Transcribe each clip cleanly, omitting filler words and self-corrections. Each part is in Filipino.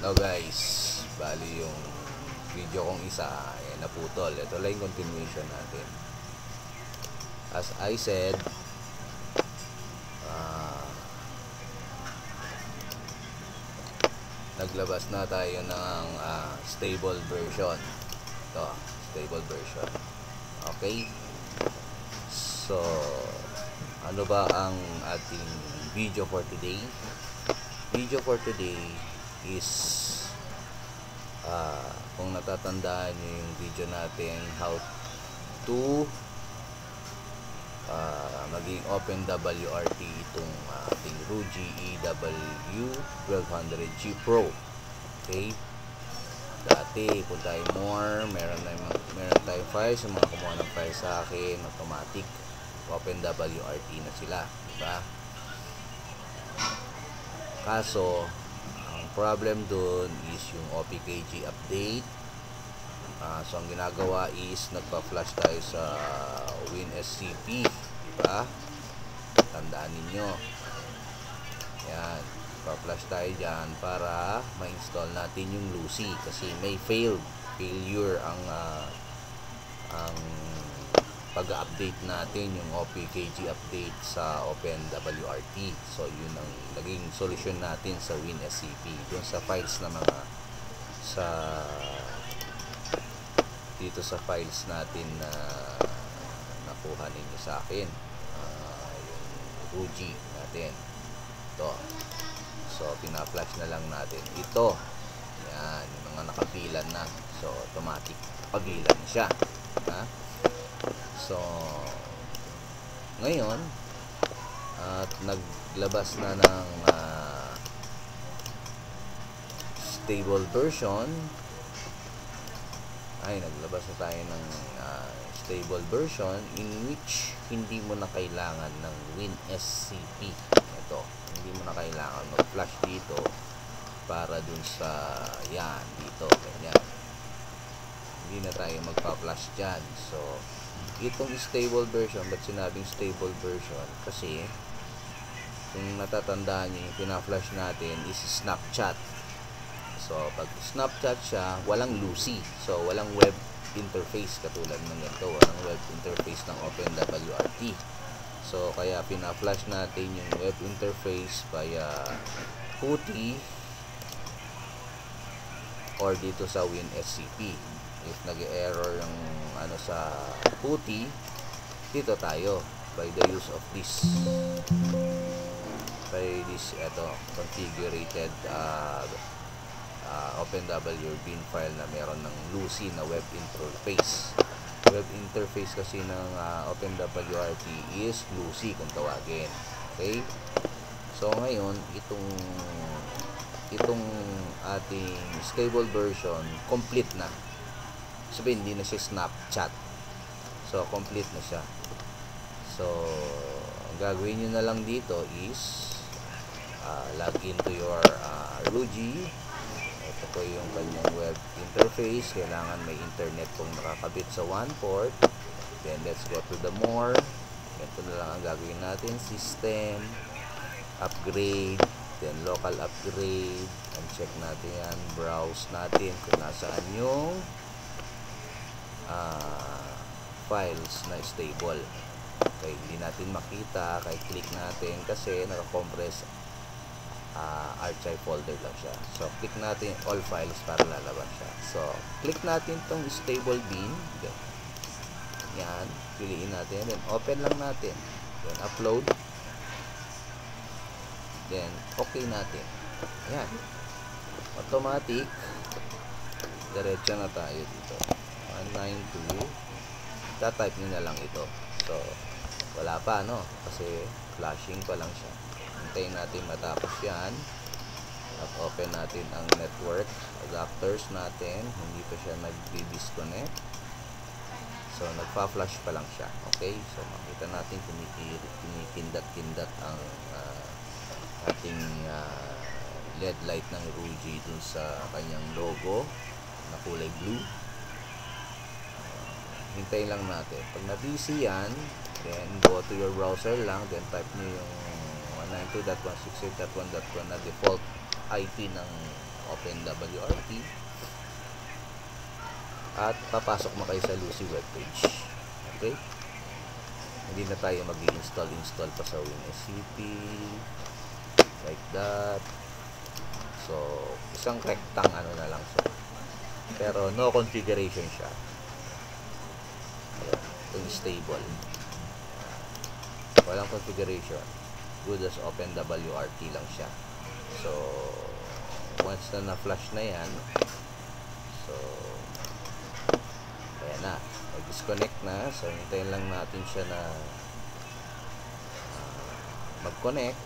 No guys, bali yung video kong isa naputol. Ito lang yung continuation natin. As I said, naglabas na tayo ng stable version. Ito, stable version. Okay? So, ano ba ang ating video for today? Video for today is kung natatandaan nyo yung video natin how to maging OpenWRT itong ating ROGE EW1200G Pro. Okay, dati kung tayo more meron tayong files, yung mga kumuha ng files sa akin automatic OpenWRT na sila, diba? Kaso ang problem dun is yung OPKG update. So ang ginagawa is nagpa-flash tayo sa WinSCP, diba? Tandaan ninyo yan, pa-flash tayo dyan para ma-install natin yung Lucy kasi may failure ang pag-update natin yung OPKG update sa OpenWRT. So yun ang naging solusyon natin sa WinSCP dun sa files na mga dito sa files natin na nakuha ninyo sa akin, yung ROGE natin ito. So pina-flash na lang natin ito, yan, yung mga nakabilan na, so automatic pabilan na siya, ha? So ngayon at naglabas na ng stable version. Naglabas na tayo ng stable version in which hindi mo na kailangan ng WinSCP. Ito, hindi mo na kailangan mag-flash dito para dun sa yan, dito, ganyan. Hindi na tayo magpa-flash dyan. So itong stable version, ba't sinabing stable version? Kasi kung natatandaan nyo, yung pina-flash natin is Snapchat. So pag Snapchat siya, walang Lucy, so walang web interface katulad ng ganito, walang web interface ng OpenWRT. So kaya pina-flash natin yung web interface via PuTTY or dito sa WinSCP. If nag-error yung sa PuTTY, dito tayo by the use of this configurated OpenWRT bin file na meron ng Lucy na web interface. Web interface kasi ng OpenWRT is Lucy kung tawagin. Okay? So ngayon, itong ating stable version complete na. Sabihin, hindi na siya Snapchat. So complete na siya. So ang gagawin nyo na lang dito is log into your ROGE. Ito po yung kanyang web interface. Kailangan may internet pong nakakabit sa one port. Then let's go to the more. Ito na lang ang gagawin natin. System, upgrade, then local upgrade. And check natin yan. Browse natin kung nasaan yung files na stable. Okay, hindi natin makita kahit click natin kasi naka-compress archive folder lang siya. So click natin all files para lalabas siya. So click natin tong stable bin. Yan, piliin natin, then open lang natin, then upload, then okay natin. Yan, automatic diretso na tayo dito 192. Tatype nyo na lang ito. So wala pa, no, kasi flashing pa lang siya. Hintayin natin matapos yan at open natin ang network adapters natin. Hindi pa siya nag-disconnect, so nagpa-flash pa lang siya. Okay, so makita natin kumikindat-kindat ang ating LED light ng ROGE dun sa kanyang logo na kulay blue. Hintayin lang natin. Pag na-busy yan, then go to your browser lang, then type nyo yung 192.168.1.1 na default IP ng open WRT, at papasok mo kayo sa Lucy webpage. Okay? Hindi na tayo mag-install pa sa WinSCP like that. So, isang rectang ano na lang siya. Pero no configuration siya. Ayan, itong stable. Walang configuration. Good as open WRT lang siya. So, once na na-flash na yan, so, ayan na. Mag-disconnect na. So, hintayin lang natin siya na mag-connect.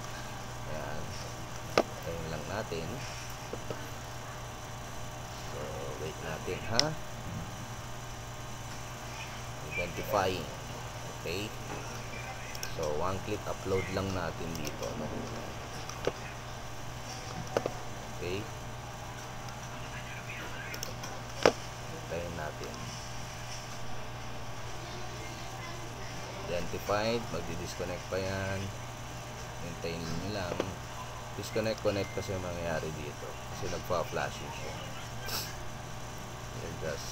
Ayan. Hintayin lang natin. So, wait natin, ha? Identifying. Okay. So, one click upload lang natin dito, no? Okay. Hintayin natin. Identified. Magdi-disconnect pa yan. Hintayin nyo lang. Disconnect, connect kasi mangyayari dito. Kasi nagpa-flashing siya. Just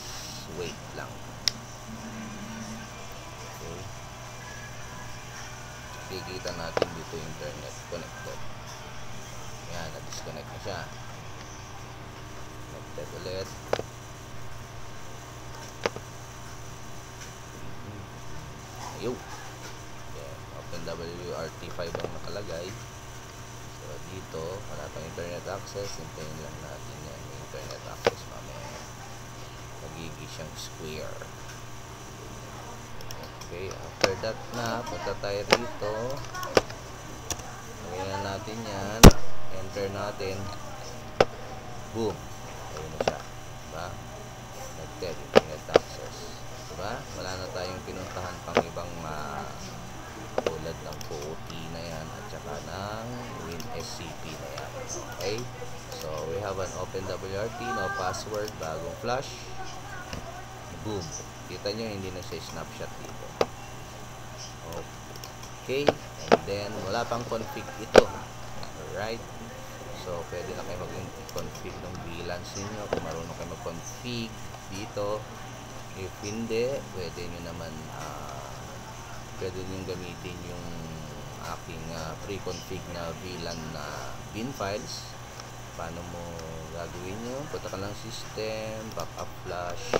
wait lang. Okay. Kikita natin dito internet connected. Yan, na-disconnect na siya. Connected ulit. Ayun. Okay. Open WRT5 ang nakalagay. So, dito, wala pang internet access. Hintayin lang natin yan. May internet access mamaya. Magiging siyang square. Okay, after that na, punta tayo rito. Lagyan natin yan. Enter natin. Boom. Ayun na siya. Diba? Connected. Internet access. Diba? Wala na tayong pinuntahan pang ibang tulad ng POT na yan at saka ng WinSCP na yan. Okay? So, we have an open WRT, no password, bagong flash. Boom. Kita nyo, hindi na siya snapshot dito. Okay. And then, wala pang config ito. Alright. So, pwede na kayo mag-config ng VLANs ninyo kung marunong kayo mag-config dito. If hindi, pwede nyo naman pwede nyo gamitin yung aking pre-config na VLAN na bin files. Paano mo gagawin nyo? Punta ka lang system, backup flash.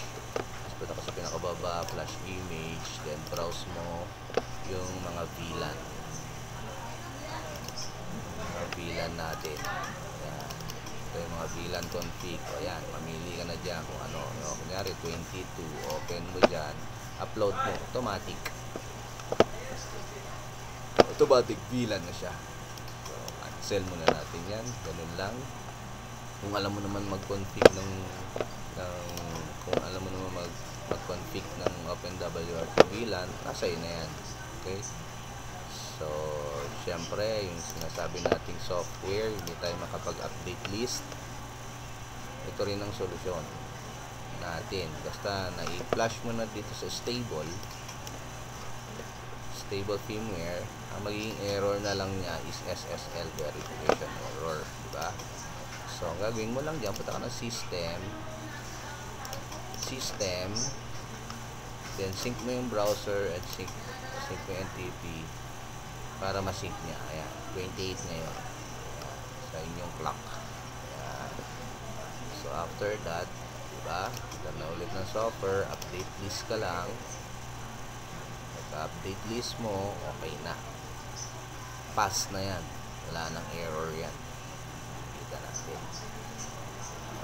Punta ka sa pinakababa, flash image, then browse mo yung mga VLAN. Mga VLAN natin. Ayan. Ito yung mga VLAN config. O yan, mamili ka na dyan kung ano. No? Kunyari, 22. Open mo dyan. Upload mo. Automatic. Automatic VLAN na siya. So, cancel muna natin yan. Ganun lang. Kung alam mo naman mag-config kung alam mo naman mag-config ng OpenWRT VLAN, nasa iyo na yan. Okay? So, syempre, yung sinasabi nating software, hindi tayo makapag-update list. Ito rin ang solusyon natin. Basta na-i-flash mo na dito sa stable firmware, ang magiging error na lang niya is SSL verification error. Diba? So, ang gagawin mo lang dyan, punta ka ng system, then sync mo yung browser at sync mo yung NTP para ma-sync niya. Ayan, 28 ngayon. Ayan, sa inyong clock. Ayan. So, after that, diba, punta na ulit ng software, update list ka lang. Update list mo, okay na. Pass na yan. Wala nang error yan. Kita natin.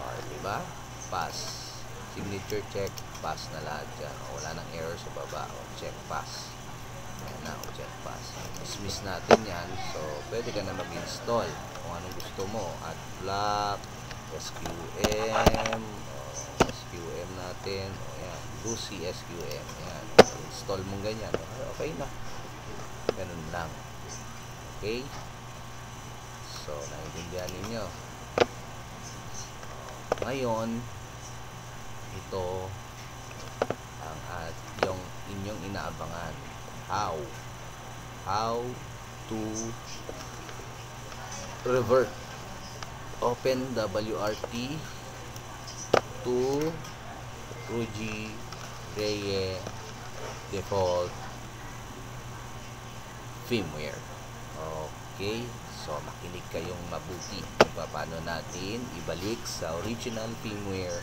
O, diba? Pass. Signature check, pass na lahat dyan. O, wala nang error sa baba. O, check pass. Ayan na, o, check pass. Dismiss natin yan. So, pwede ka na mag-install kung anong gusto mo. AdBlock, SQM, SQM natin. O, yan. Lucy SQM. Yan. Install mong ganyan. Okay na. Ganun lang. Okay? So, naiintindihan ninyo. Ngayon, ito ang yung inyong inaabangan. How to revert open WRT to Ruji Reye default firmware. Okay, so makinig kayong mabuti kung paano natin ibalik sa original firmware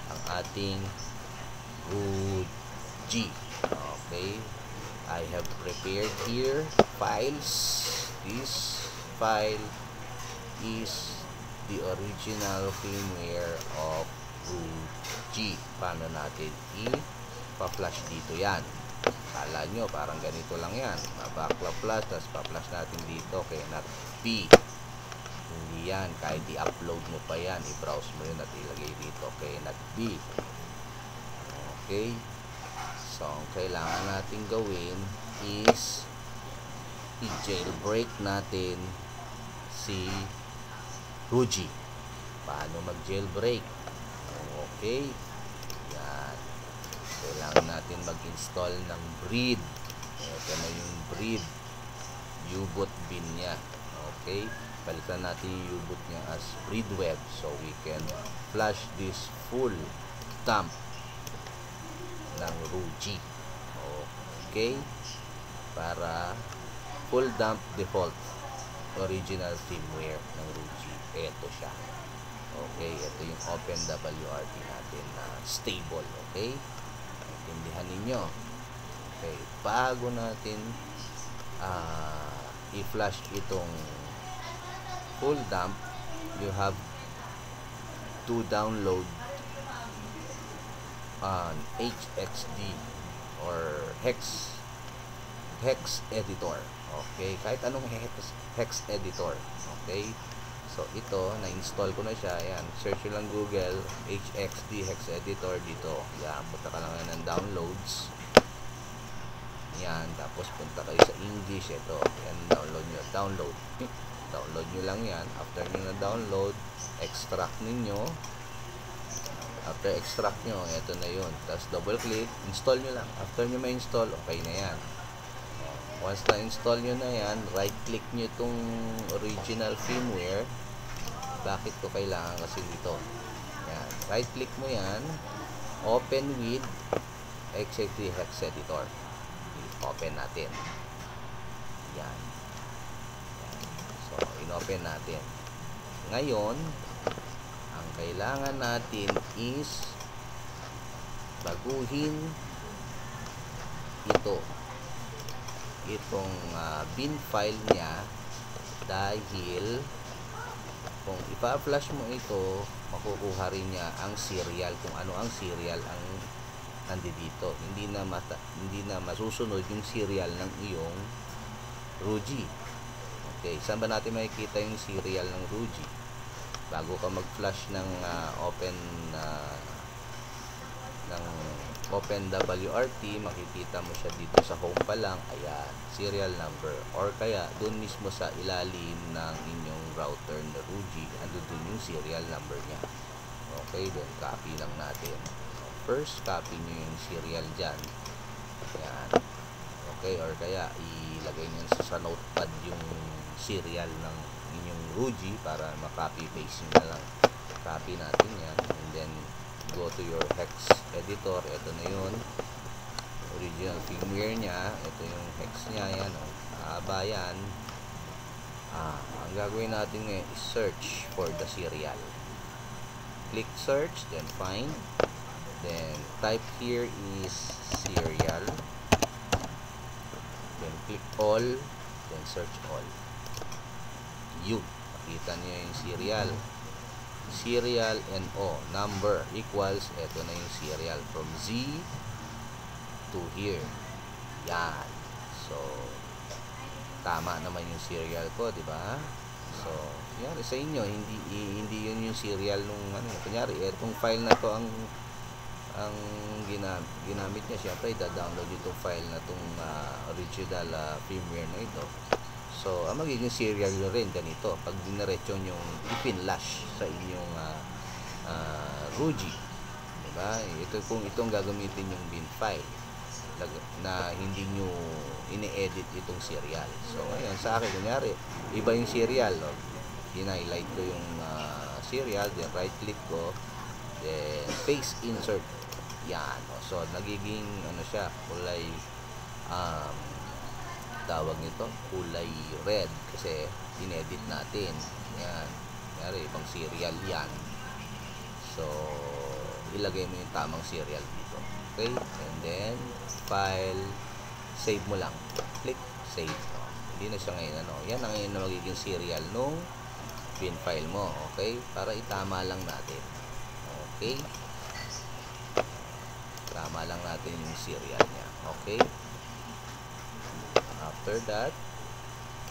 ang ating Ruji. Okay, I have prepared here files. This file is the original firmware of Ruji. Paano natin i-flash dito yan? Kala nyo parang ganito lang yan, mabakla-flash, tapos pa-flash natin dito, kaya not P. Hindi yan, kahit i-upload mo pa yan, i-browse mo yun at ilagay dito, kaya not B. Okay, so ang kailangan natin gawin is i-jailbreak natin si Ruji. Paano mag-jailbreak? Okay, yan, kailangan natin mag-install ng breed. Ito na yung breed U-boot bin nya. Okay, palitan natin yung U-boot nya as breed web so we can flash this full dump ng Ruji. Okay, para full dump default original firmware ng Ruji. Ito siya. Okay, ito yung OpenWRT natin na stable. Okay, intindihan ninyo. Okay, bago natin i-flash itong full dump, you have to download an HXD or hex editor. Okay, kahit anong hex editor. Okay, so ito na-install ko na siya. Ayan, search nyo lang Google HXD hex editor dito. Yan, punta ka lang ng downloads. Yan, tapos punta kayo sa English. Ito, yan, download nyo lang yan. After nyo na download, extract ninyo. After extract nyo, ito na yun. Tapos double click, install nyo lang. After nyo ma-install, okay na yan. Once na-install nyo na yan, right click nyo itong original firmware. Bakit ko kailangan kasi dito? Yan, right click mo yan, open with XXD hex editor. Open natin. Yan. So, in-open natin. Ngayon, ang kailangan natin is baguhin itong bin file niya, dahil kung ipa-flash mo ito, makukuha rin niya ang serial, kung ano ang serial ang nandito. Hindi na masusunod yung serial ng iyong Ruji. Okay, saan ba natin makikita yung serial ng Ruji? Bago ka mag-flash ng OpenWRT, makikita mo siya dito sa home pa lang. Ayan, serial number, or kaya dun mismo sa ilalim ng inyong router na Ruji, ando dun yung serial number nya. Okay, then copy lang natin. First, copy nyo yung serial dyan. Ayan. Okay, or kaya ilagay nyo sa notepad yung serial ng inyong Ruji para makopy paste nyo na lang. Copy natin yan, and then go to your hex editor. Ito na yun, original firmware nya. Ito yung hex nya. Yan, haba yan. Ang gagawin natin ngayon is search for the serial. Click search, then find, then type here is serial, then click all, then search all. Yun, makita nyo yung serial NO number equals, eto na yung serial from Z to here. Yan, so tama naman yung serial ko, di ba? So kunyari sa inyo, hindi yun yung serial nung kunyari etong file na to ang ginamit niya. Syempre i-download itong file na itong original firmware na ito. So ang magiging serial nyo rin ganito pag diniretso nyo ipinlash sa inyong Ruji, diba? Kung itong gagamitin yung bin file na hindi nyo ini-edit itong serial. So ngayon sa akin, kunyari iba yung serial, no? Hinighlight ko yung serial, then right click ko, then paste insert. Yan. So nagiging ano siya, kulay tawag nito, kulay red kasi inedit natin. Yan. Kaya ibang serial yan. So ilagay mo yung tamang serial dito. Okay? And then file, save mo lang. Click save. Hindi na siya ngayon ano. Yan ang ngayon na magiging serial nung bin file mo. Okay? Para itama lang natin. Okay? Tama lang natin yung serial niya. Okay? After that,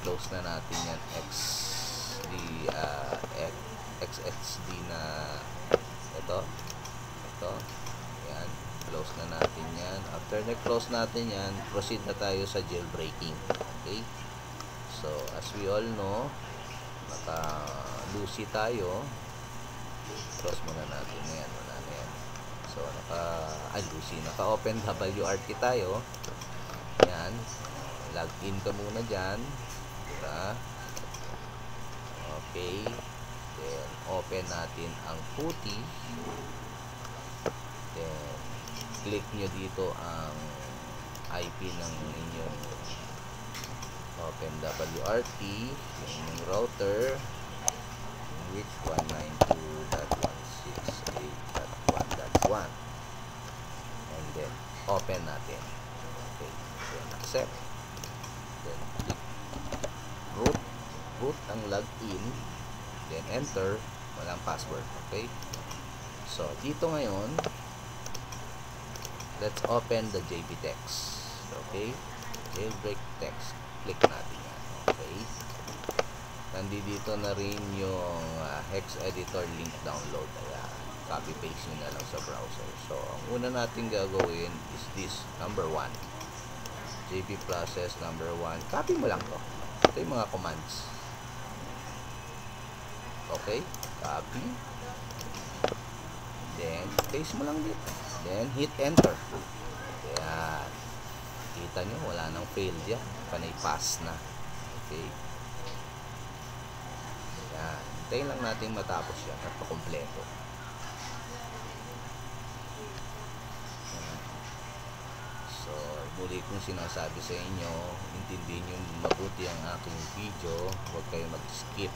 close na natin yan XXD na ito. Yan. Close na natin yan. After na-close natin yan, proceed na tayo sa jailbreaking. Okay? So, as we all know, naka-Lucy tayo. Close muna natin yan. Wala na yan. So, Lucy. Naka-open WRT tayo. Yan. Login ka muna dyan. Diba? Okay. Then, open natin ang PuTTY. Then, click nyo dito ang IP ng inyong open WRT, yung inyong router, which 192.168.1.1. And then, open natin. Okay. Then, accept. Then click root ang login, then enter, walang password. Okay, so dito ngayon let's open the JPText. Okay, jailbreak text, click natin yan. Okay, nandito na rin yung hex editor link download. Ayan, copy paste nyo na lang sa browser. So ang una natin gagawin is this, number 1, JP process number 1. Copy mo lang to. Ito yung mga commands. Okay? Copy. Then, paste mo lang dito. Then, hit enter. Ayan. Kita nyo, wala nang failed yan. Panay pass na. Okay? Ayan. Hintayin lang natin matapos yan at pakompleto. So, muli kong sinasabi sa inyo, intindihin nyo mabuti ang aking video, huwag kayo mag-skip.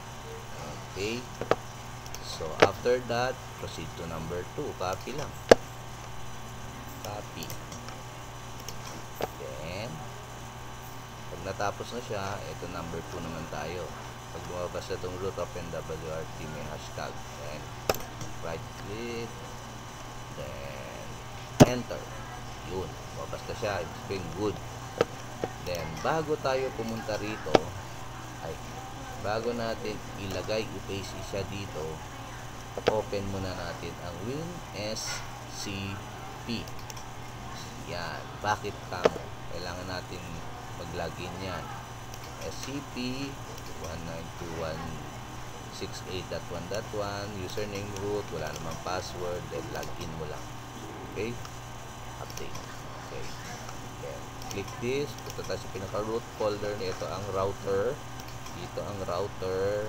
Okay? So, after that, proceed to number 2. Copy lang. Copy. Then, pag natapos na siya, ito number 2 naman tayo. Pag lumabas na itong root open WRT, may hashtag. Then, right click. Then, enter. Yun, mabas na siya, it's been good. Then, bago tayo pumunta rito, bago natin ilagay, i-paste siya dito, open muna natin ang WinSCP. Yan, bakit kamo? Kailangan natin mag-login yan. SCP 192.168.1.1, username root, wala namang password, then login mo lang. Okay? Update. Okay. Then, click this. Punta tayo sa pinaka-root folder nito, ang router. Dito ang router.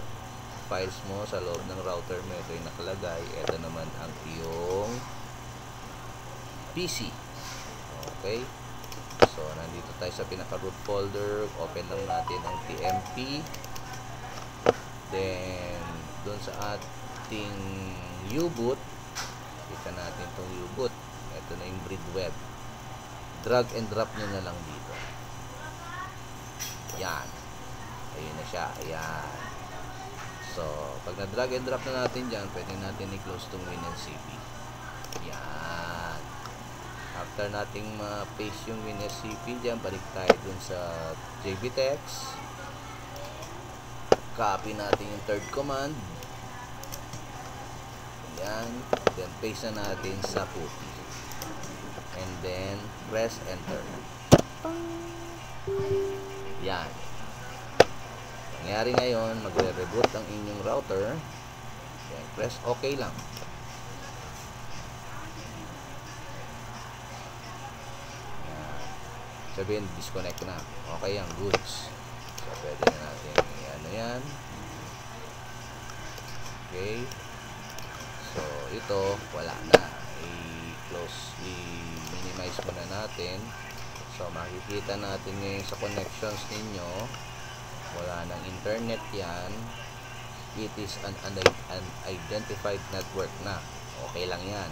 Files mo sa loob ng router mo. Ito yung nakalagay. Ito naman ang iyong PC. Okay. So, nandito tayo sa pinaka-root folder. Open lang natin ang TMP. Then, doon sa ating U-boot, kita natin itong U-boot. Ito na yung Breed Web. Drag and drop nyo na lang dito. Yan. Ayun na siya. Ayan. So, pag na-drag and drop na natin dyan, pwede natin i-close itong WinSCP. Yan. After nating ma-paste yung WinSCP dyan, balik tayo dun sa JPText. Copy natin yung third command. Yan. Then, paste na natin sa PuTTY. And then, press enter. Yan. Nangyari ngayon, magre-reboot ang inyong router. Then, press OK lang. Yan. Sabihin, disconnect na. Okay yan, goods. So, pwede na natin ano yan. Okay. ito, wala na. I-close, i-minimize muna natin. So, makikita natin ngayon sa connections ninyo, wala nang internet yan. It is an unidentified network na. Okay lang yan.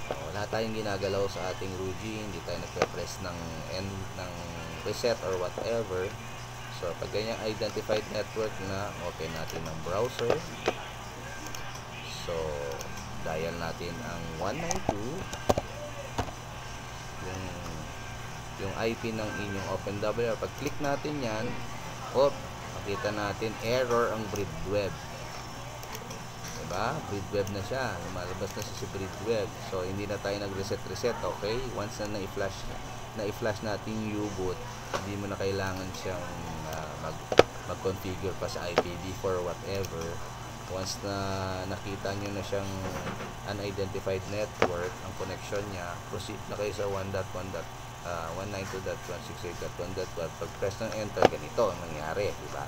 Wala tayong ginagalaw sa ating RUGI, hindi tayo nagpe-press ng end ng reset or whatever. So, pag ganyang identified network na, open natin ng browser. So, dial natin ang 192, yung IP ng inyong OpenWR. Pag click natin yan, makita natin error ang Bridgeweb. Diba? Bridgeweb na siya. Lumalabas na si Bridgeweb. So, hindi na tayo nag-reset, okay? Once na na-i-flash natin yung U-boot, hindi mo na kailangan siyang mag-configure pa sa IPv4 or whatever. Once na nakita nyo na siyang unidentified network, ang connection niya, proceed na kayo sa 192.168.1.12. Pag press ng enter, ganito ang nangyari, diba?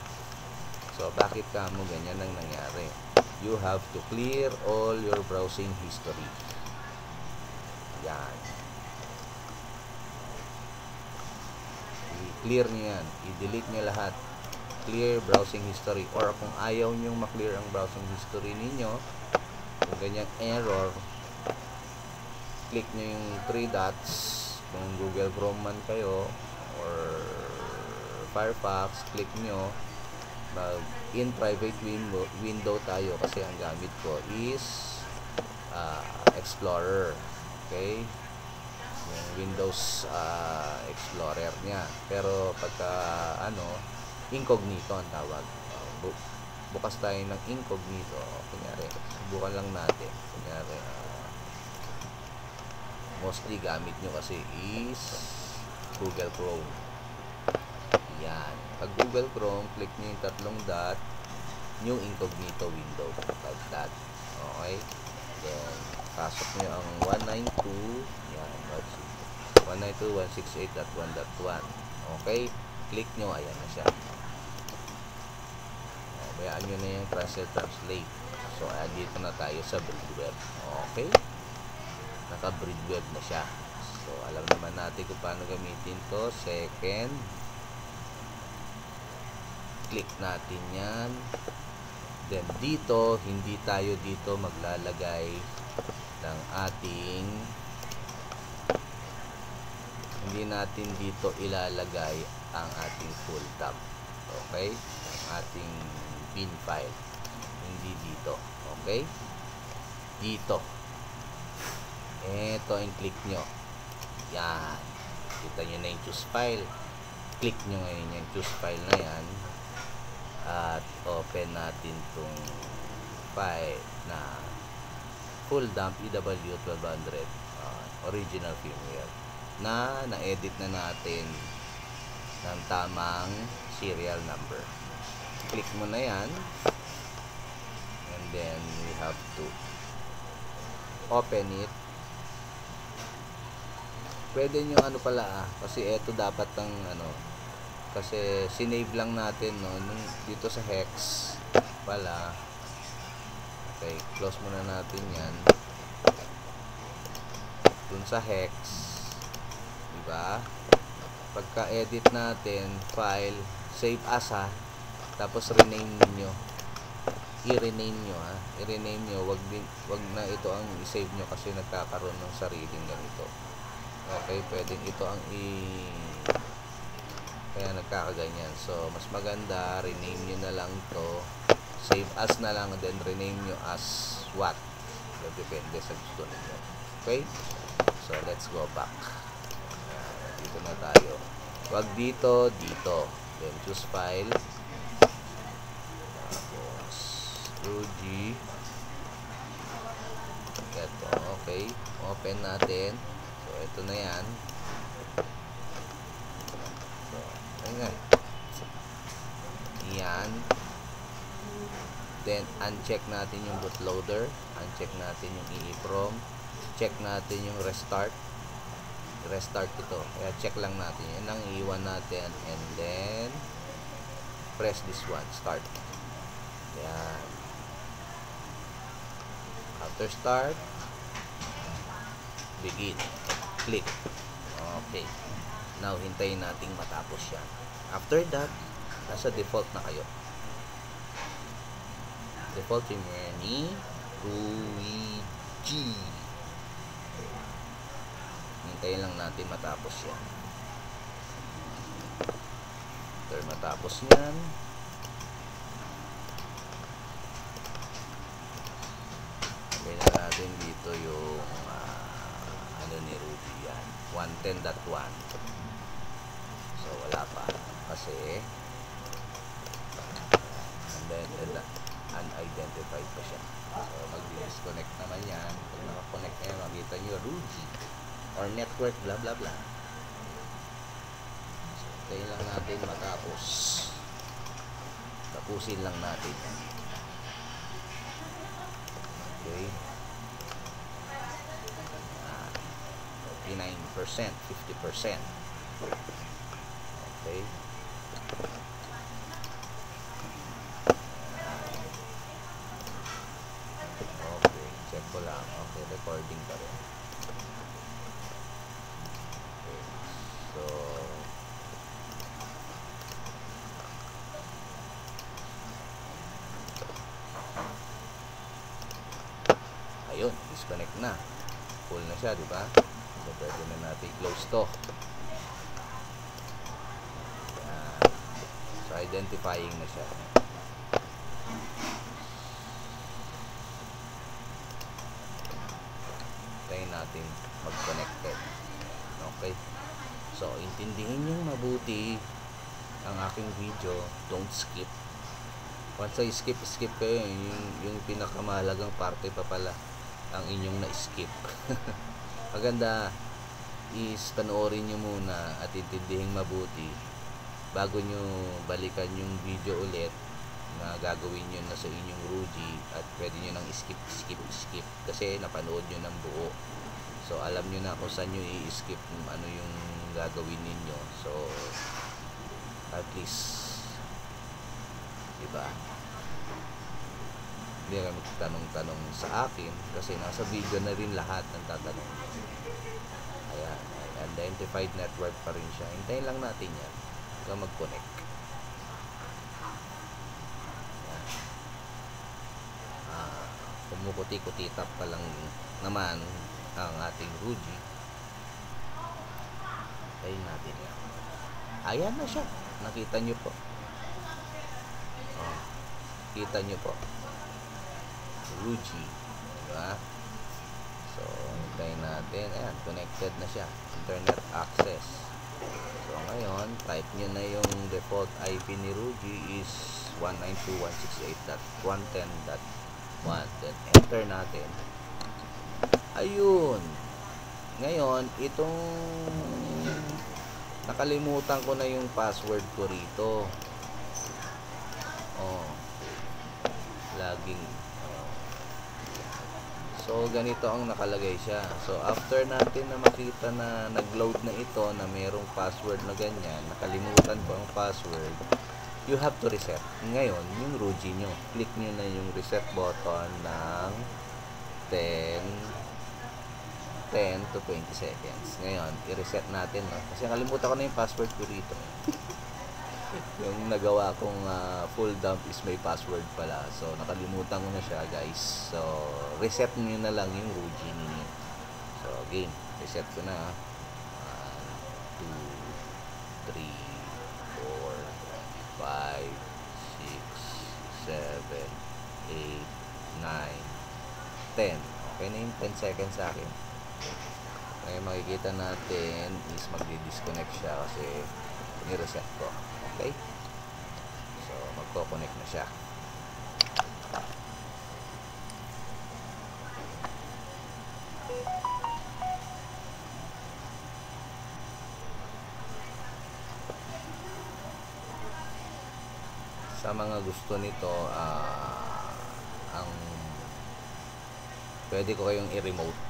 So, bakit kamo ganyan ang nangyari? You have to clear all your browsing history. Yan. I-clear nyo yan. I-delete nyo lahat. Clear browsing history. Or kung ayaw nyo maklear ang browsing history ninyo, kung ganyang error, click nyo yung 3 dots. Kung Google Chrome man kayo, or Firefox, click nyo. In private window tayo kasi ang gamit ko is Explorer. Okay? Yung Windows Explorer niya. Pero pagka incognito ang tawag. Bukas tayo ng incognito. Kunyari, subukan lang natin. Kunyari, mostly gamit nyo kasi is Google Chrome. Yan. Pag Google Chrome, click nyo yung tatlong dot, new incognito window. Like that. Okay? Then, pasok nyo ang 192. Yan. 192.168.1.1. Okay? Click nyo. Ayan na siya. Bayaan nyo na yung translate. So, dito na tayo sa Bridgeweb. Okay? Naka-Bridgeweb na siya. So, alam naman natin kung paano gamitin to. Second, click natin yan. Then, dito, hindi tayo dito maglalagay ng ating, hindi natin dito ilalagay ang ating full tab. Okay? Ang ating bin file. Hindi dito. Okay? Dito. Ito ang click nyo. Yan. Kita nyo na yung choose file. Click nyo ngayon yung choose file na yan. At open natin itong file na full dump EW1200 original firmware na na-edit na natin ng tamang serial number. Click mo na yan, and then we have to open it. Pwede nyo kasi ito dapat ang kasi sinave lang natin dito sa hex pala. Okay, close muna natin yan dun sa hex, diba? Pagka edit natin file, save as tapos rename niyo, i-rename nyo, wag na ito ang i-save nyo kasi nagkakaroon ng sariling ganito. Okay, pwedeng ito ang kaya nagkakaganyan. So, mas maganda, rename nyo na lang to. Save as na lang, then rename nyo as what? Depende sa gusto ninyo. Okay? So, let's go back. Dito na tayo. Wag dito, dito. Then, choose file. Tapos, RUGI. Ito, okay. Open natin. So, ito na yan. Yan. Then, uncheck natin yung bootloader. Uncheck natin yung EEPROM. Check natin yung restart. Restart ito. Kaya check lang natin. Yan ang iwan natin. And then, press this one. Start. Yan. After start, begin. Click. Okay. Now, hintayin nating matapos yan. After that, nasa default na kayo. Default firmware ni Luigi. Hintayin lang natin matapos yan. After matapos yan, lagay na natin dito yung ano ni Ruby yan, 110.1. So wala pa kasi unidentified pa siya. So mag-disconnect naman yan. Pag naka-connect na yan, makita nyo Ruby or network bla bla bla. So tayo lang natin matapos. Tapusin lang natin. Okay. 49%, 50%. Okay. Okay, check ko lang. Okay, recording pa rin. Okay. So ayun, disconnect na. Full na siya, di ba? So, pwede na natin close to. Yan. So, identifying na siya. Try natin mag-connected. Okay? So, intindihin nyo mabuti ang aking video. Don't skip. Once I skip kayo, yung pinakamahalagang parte pa pala ang inyong na-skip. Maganda is panoorin nyo muna at intindihing mabuti bago nyo balikan yung video ulit na gagawin nyo na sa inyong Rugy at pwede nyo nang skip kasi napanood nyo ng buo. So alam nyo na kung saan nyo i-skip ano yung gagawin ninyo. So at least diba, hindi kayo magtanong-tanong sa akin kasi nasa video na rin lahat ng tatanong. Ayan, identified network pa rin siya. Hintayin lang natin yan hanggang mag-connect. Kumukuti-kuti tap pa lang naman ang ating Rugy. Hintayin natin yan. Ayan na siya. Nakita nyo po. Kita nyo po. Rugy, diba? So, hintayin natin. Ayan, connected na siya. Internet access. So, ngayon, type nyo na yung default IP ni Rugy is 192.168.110.1. Then, enter natin. Ayun. Ngayon, itong nakalimutan ko na yung password ko rito. Laging so ganito ang nakalagay siya. So after natin na makita na nag-load na ito na mayroong password na ganyan, nakalimutan ko ang password, you have to reset. Ngayon yung Rugy nyo, click nyo na yung reset button ng 10 to 20 seconds. Ngayon i-reset natin, no? Kasi nakalimutan ko na yung password ko rito. Yung nagawa kong full dump is may password pala. So, nakalimutan ko na siya, guys. So, reset nyo na lang yung Rugy ninyo. So, again, reset ko na. 1, 2, 3, 4, 5, 6, 7, 8, 9, 10. Okay na yung 10 seconds sa akin. Ngayon, makikita natin is magdi-disconnect siya kasi ni-reset ko. Okay? So, magko-connect na siya. Sa mga gusto nito, ang pwede ko kayong i-remote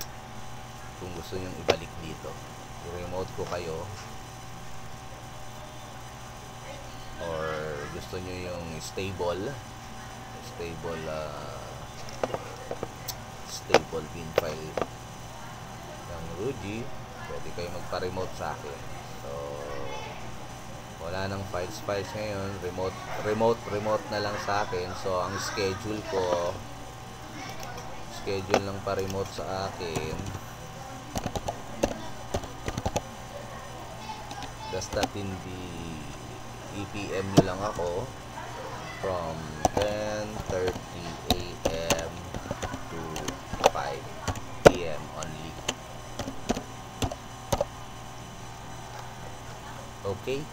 kung gusto nyo ibalik dito. I-remote ko kayo or gusto nyo yung stable stable bin file ng Rugy, pwede kayo magpa-remote sa akin. So wala nang files ngayon, remote na lang sa akin. So ang schedule ng pa-remote sa akin, basta't hindi EPM nyo lang ako from 10:30 AM to 5 PM only. Okay?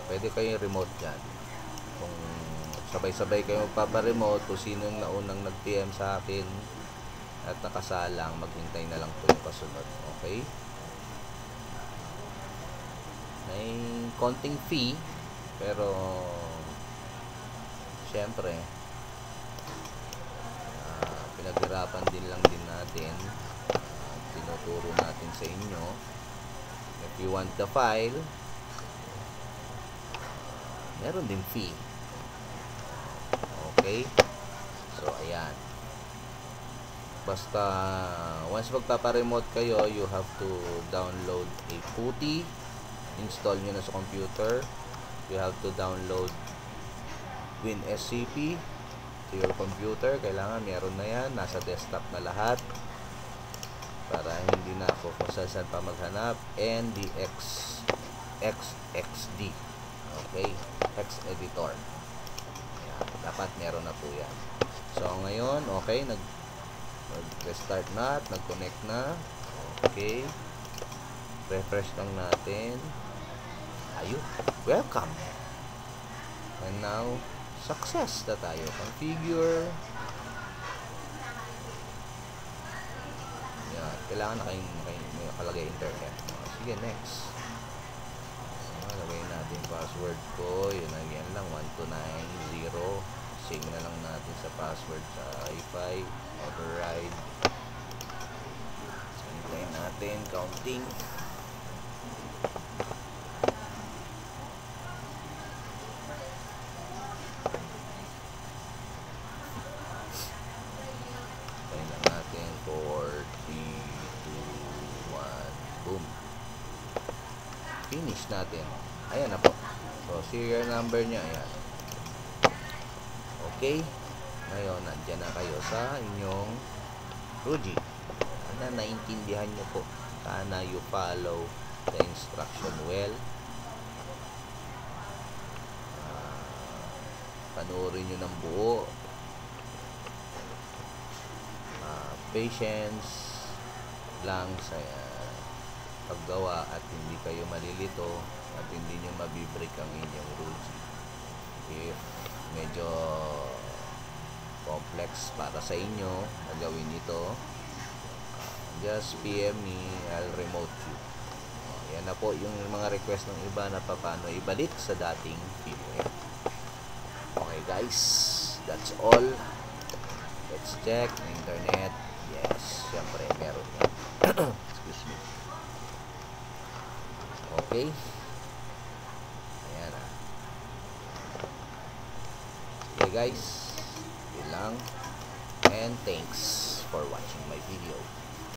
Pwede kayo remote dyan. Kung sabay-sabay kayo magpaparemote, kung sino yung naunang nag-PM sa akin at nakasalang, maghintay na lang po yung kasunod. Okay? May konting fee, pero syempre pinaghirapan din natin, tinuturo natin sa inyo. If you want the file, meron din fee. Okay? So ayan, basta once magpaparemote kayo, you have to download a PuTTY, install nyo na sa computer. You have to download WinSCP to your computer. Kailangan meron na yan, nasa desktop na lahat, para hindi na ako kung saan pa maghanap. And the XXD, okay, text editor, yan, dapat meron na po yan. So ngayon, okay, nag-restart na, nag-connect na. Okay, refresh lang natin. Ayun, welcome. And now, success na tayo. Configure. Yan, kailangan na kayong may nakalagay internet. Sige, next. Lagay natin password ko. Yun, again lang, 1290. Save na lang natin sa password sa Wi-Fi. Override. Hintayin natin, counting. Finish natin. Ayan na po. So, serial number niya, ayan. Okay. Ngayon, nandyan na kayo sa inyong Rugy. Sana naintindihan nyo po. Sana you follow the instruction well. Panoorin nyo ng buo. Patience lang sa paggawa at hindi kayo malilito at hindi nyo mabibreak ang inyong Rugy. If medyo complex para sa inyo na gawin ito, just PM me, I'll remote you. Yan na po yung mga request ng iba na paano ibalik sa dating firmware. Okay guys, that's all. Let's check internet. Yes, syempre meron yan. Excuse me. Okay. Ayan na. Okay guys, yun lang. And thanks for watching my video.